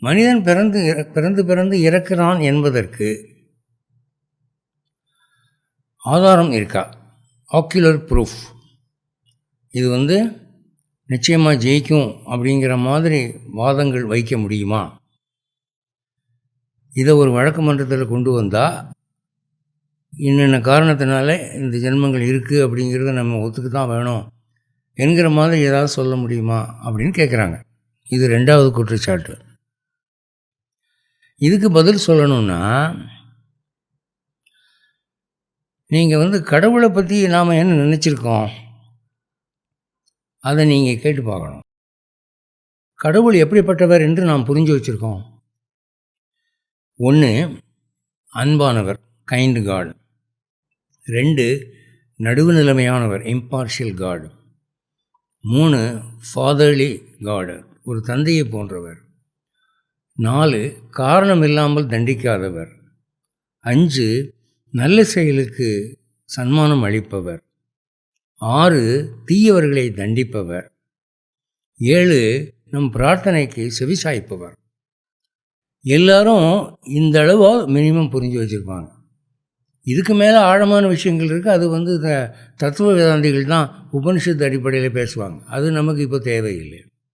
மனிதன் பிறந்து பிறந்து இறக்கிறான் என்பதற்கு ஆதாரம் இருக்கா? ஆக்யுலர் ப்ரூஃப். இது நிச்சயமாக ஜெயிக்கும் அப்படிங்கிற மாதிரி வாதங்கள் வைக்க முடியுமா? இதை ஒரு வழக்கு மன்றத்தில் கொண்டு வந்தால் இன்னென்ன காரணத்தினால இந்த ஜென்மங்கள் இருக்குது அப்படிங்கிறத நம்ம ஒத்துக்கு தான் வேணும் என்கிற மாதிரி ஏதாவது சொல்ல முடியுமா அப்படின்னு கேட்குறாங்க. இது 2வது குற்றச்சாட்டு. இதுக்கு பதில் சொல்லணும்னா, நீங்கள் கடவுளை பற்றி நாம் என்ன நினச்சிருக்கோம் அதை நீங்கள் கேட்டு பார்க்கணும். கடவுள் எப்படிப்பட்டவர் என்று நாம் புரிஞ்சு வச்சுருக்கோம். 1, அன்பானவர், கைண்ட் காட். 2, நடுவு நிலைமையானவர், இம்பார்ஷியல் காட். 3, ஃபாதர்லி காட், ஒரு தந்தையை போன்றவர். 4, காரணம் இல்லாமல் தண்டிக்காதவர். 5, நல்ல செயலுக்கு சன்மானம் அளிப்பவர். 6, தீயவர்களை தண்டிப்பவர். 7, நம் பிரார்த்தனைக்கு செவிசாய்ப்பவர். எல்லாரும் இந்த அளவோ மினிமம் புரிஞ்சு வச்சுருப்பாங்க. இதுக்கு மேலே ஆழமான விஷயங்கள் இருக்குது. அது தத்துவ வேதாந்திகள் தான் உபனிஷத்து அடிப்படையில் பேசுவாங்க. அது நமக்கு இப்போ தேவையில்லை.